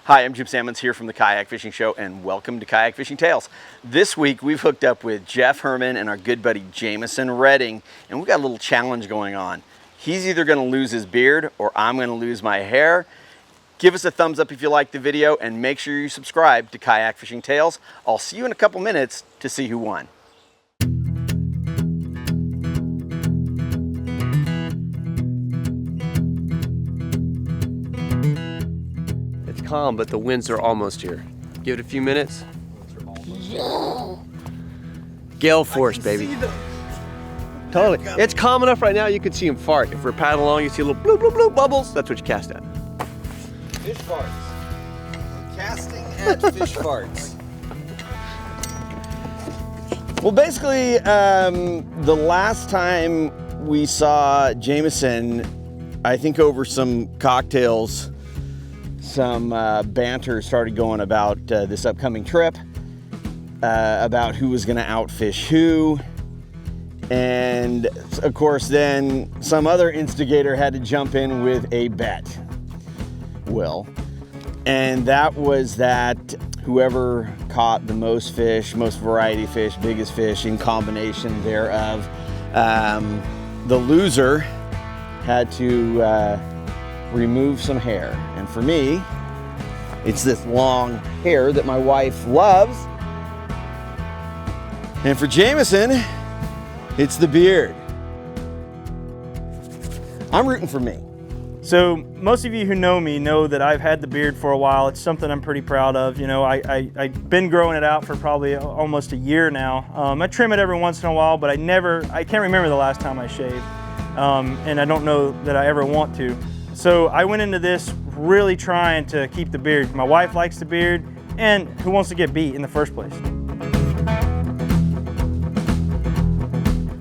Hi, I'm Jim Sammons here from the Kayak Fishing Show, and welcome to Kayak Fishing Tales. This week we've hooked up with Jeff Herman and our good buddy Jameson Redding, and we've got a little challenge going on. He's either going to lose his beard or I'm going to lose my hair. Give us a thumbs up if you like the video, and make sure you subscribe to Kayak Fishing Tales. I'll see you in a couple minutes to see who won. Calm, but the winds are almost here. Give it a few minutes. Gale force, baby. Totally. It's calm enough right now you can see him fart. If we're paddling along, you see a little bloop, bloop, bloop bubbles. That's what you cast at. Fish farts. Casting at fish farts. Well, basically, the last time we saw Jameson, I think over some cocktails, some banter started going about this upcoming trip, about who was going to outfish who, and of course then some other instigator had to jump in with a bet, Will, and that was that whoever caught the most fish, most variety fish, biggest fish in combination thereof, the loser had to remove some hair. And for me, it's this long hair that my wife loves. And for Jameson, it's the beard. I'm rooting for me. So most of you who know me know that I've had the beard for a while. It's something I'm pretty proud of. You know, I've been growing it out for probably almost a year now. I trim it every once in a while, but I can't remember the last time I shaved. And I don't know that I ever want to. So I went into this really trying to keep the beard. My wife likes the beard, and who wants to get beat in the first place?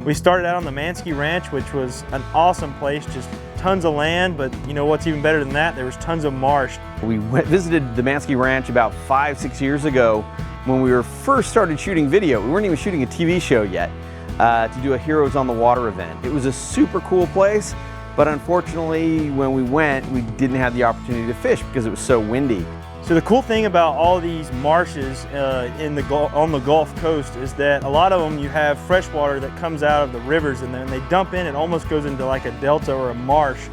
We started out on the Mansky Ranch, which was an awesome place, just tons of land, but you know what's even better than that? There was tons of marsh. We visited the Mansky Ranch about 5-6 years ago when we were first started shooting video. We weren't even shooting a TV show yet, to do a Heroes on the Water event. It was a super cool place. But unfortunately, when we went, we didn't have the opportunity to fish because it was so windy. So the cool thing about all these marshes on the Gulf Coast is that a lot of them you have fresh water that comes out of the rivers, and then they dump in, it almost goes into like a delta or a marsh.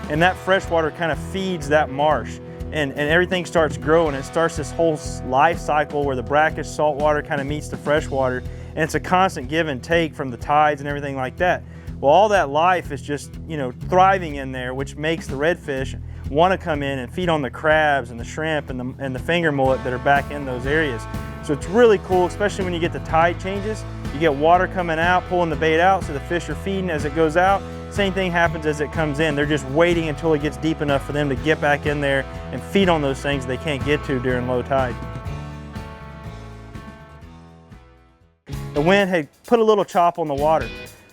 And that fresh water kind of feeds that marsh. And everything starts growing. It starts this whole life cycle where the brackish salt water kind of meets the fresh water. And it's a constant give and take from the tides and everything like that. Well, all that life is just, you know, thriving in there, which makes the redfish want to come in and feed on the crabs and the shrimp and the finger mullet that are back in those areas. So it's really cool, especially when you get the tide changes. You get water coming out, pulling the bait out, so the fish are feeding as it goes out. Same thing happens as it comes in. They're just waiting until it gets deep enough for them to get back in there and feed on those things they can't get to during low tide. The wind had put a little chop on the water.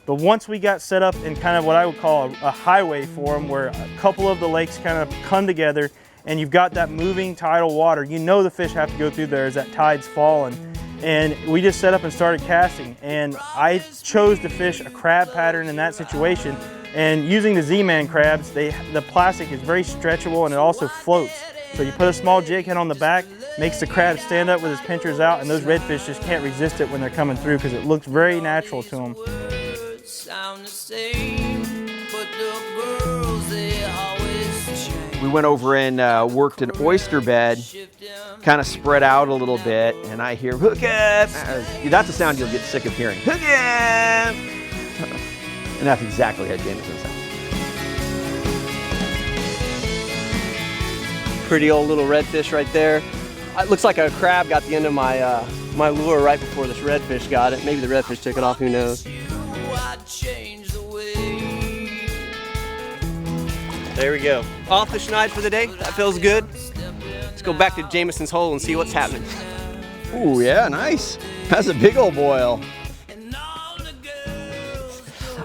But once we got set up in kind of what I would call a highway for them, where a couple of the lakes kind of come together and you've got that moving tidal water, you know the fish have to go through there as that tide's falling. And we just set up and started casting. And I chose to fish a crab pattern in that situation. And using the Z-Man crabs, the plastic is very stretchable and it also floats. So you put a small jig head on the back, makes the crab stand up with his pinchers out, and those redfish just can't resist it when they're coming through because it looks very natural to them. We went over and worked an oyster bed, kind of spread out a little bit, and I hear, hook up! That's a sound you'll get sick of hearing. Hook up! And that's exactly how Jameson sounds. Pretty old little redfish right there. It looks like a crab got the end of my my lure right before this redfish got it. Maybe the redfish took it off, who knows. There we go. Off the schneid for the day. That feels good. Let's go back to Jameson's hole and see what's happening. Ooh, yeah, nice. That's a big old boil.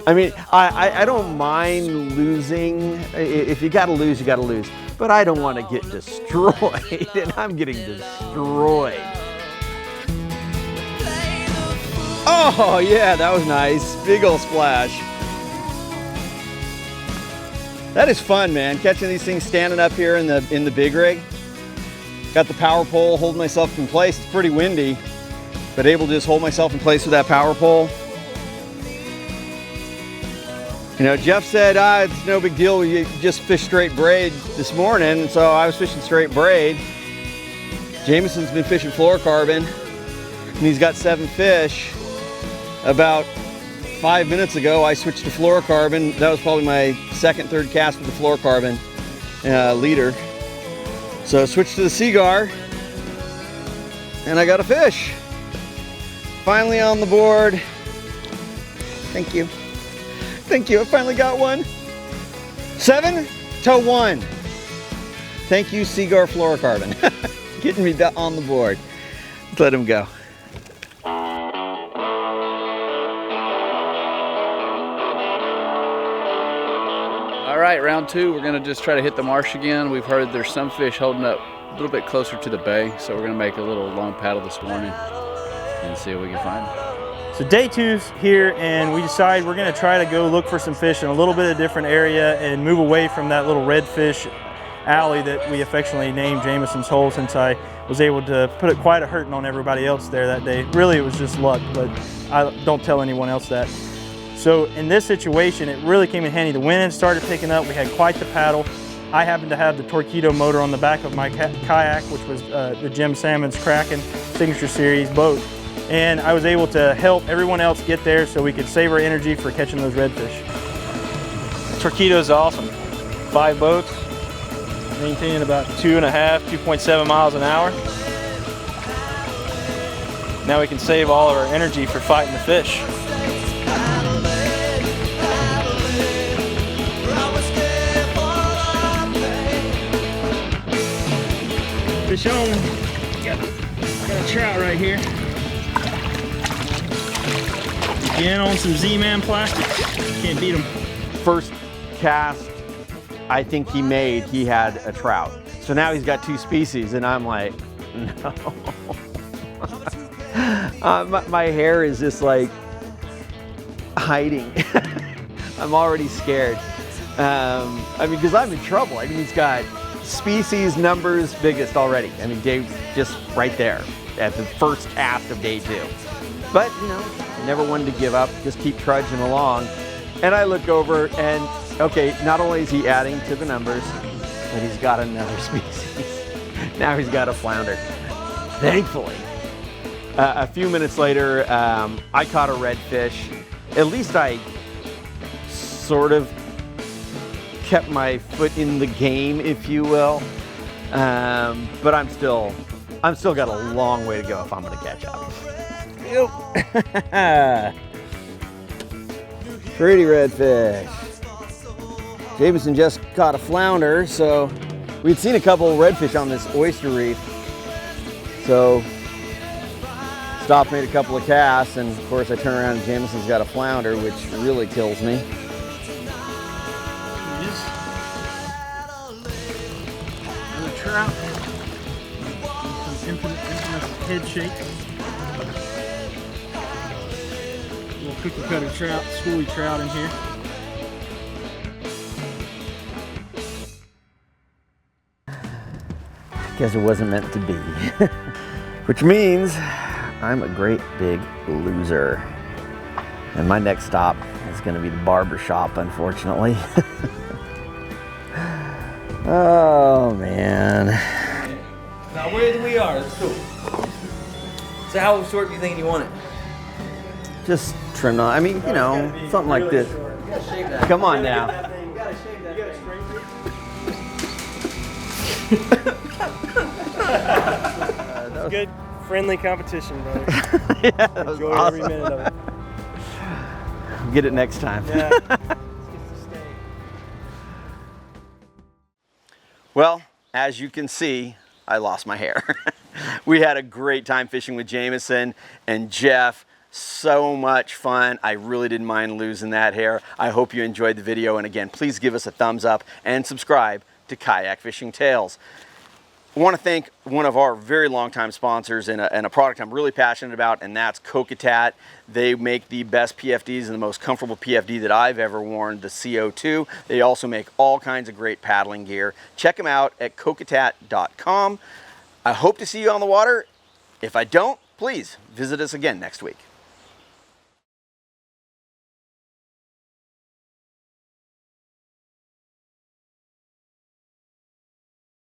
I mean, I don't mind losing. If you gotta lose, you gotta lose. But I don't want to get destroyed, and I'm getting destroyed. Oh, yeah, that was nice. Big old splash. That is fun, man. Catching these things standing up here in the big rig. Got the power pole holding myself in place. It's pretty windy, but able to just hold myself in place with that power pole. You know, Jeff said, it's no big deal, you just fish straight braid this morning, so I was fishing straight braid. Jameson's been fishing fluorocarbon, and he's got 7 fish. About 5 minutes ago, I switched to fluorocarbon. That was probably my second, third cast with the fluorocarbon leader. So I switched to the Seagar, and I got a fish. Finally on the board. Thank you. Thank you, I finally got one. 7-1. Thank you, Seagar fluorocarbon. Getting me on the board. Let's let him go. All right, round 2, we're gonna just try to hit the marsh again. We've heard there's some fish holding up a little bit closer to the bay, so we're gonna make a little long paddle this morning and see what we can find. So day 2's here, and we decide we're gonna try to go look for some fish in a little bit of different area and move away from that little redfish alley that we affectionately named Jameson's Hole, since I was able to put quite a hurting on everybody else there that day. Really, it was just luck, but I don't tell anyone else that. So in this situation, it really came in handy. The wind started picking up, we had quite the paddle. I happened to have the Torpedo motor on the back of my kayak, which was the Sammons Kraken Signature Series boat. And I was able to help everyone else get there so we could save our energy for catching those redfish. Torpedo's awesome. 5 boats, maintaining about 2.7 miles an hour. Now we can save all of our energy for fighting the fish. Fish on. Got a trout right here. Again on some Z-Man plastic. Can't beat them. First cast I think he had a trout. So now he's got 2 species, and I'm like, no. My hair is just like hiding. I'm already scared. I mean, because I'm in trouble. I mean, he's got species, numbers, biggest already. I mean, Dave's just right there at the first cast of day 2. But, you know, never wanted to give up, just keep trudging along. And I look over and, okay, not only is he adding to the numbers, but he's got another species. Now he's got a flounder, thankfully. A few minutes later, I caught a redfish. At least I sort of kept my foot in the game, if you will. But I'm still got a long way to go if I'm gonna catch up. Yep. Pretty redfish. Jameson just caught a flounder, so we'd seen a couple of redfish on this oyster reef. So stopped, made a couple of casts, and of course I turn around and Jameson's got a flounder, which really kills me. Another trout. Some infamous head shake. Little cookie cutter trout, schoolie trout in here. Guess it wasn't meant to be. Which means I'm a great big loser. And my next stop is going to be the barber shop, unfortunately. Oh, man. Now where we are, let's go. So how short do you think you want it? Just trim on. I mean, you know, something like this. Come on now. You gotta shave that. You gotta straighten it. Good, friendly competition, brother. Yeah, that was Enjoy awesome. every minute of it. Get it next time. Yeah. Well, as you can see, I lost my hair. We had a great time fishing with Jameson and Jeff. So much fun. I really didn't mind losing that hair. I hope you enjoyed the video. And again, please give us a thumbs up and subscribe to Kayak Fishing Tales. I want to thank one of our very long-time sponsors and a product I'm really passionate about, and that's Kayak. They make the best PFDs and the most comfortable PFD that I've ever worn, the CO2. They also make all kinds of great paddling gear. Check them out at kayak.com. I hope to see you on the water. If I don't, please visit us again next week.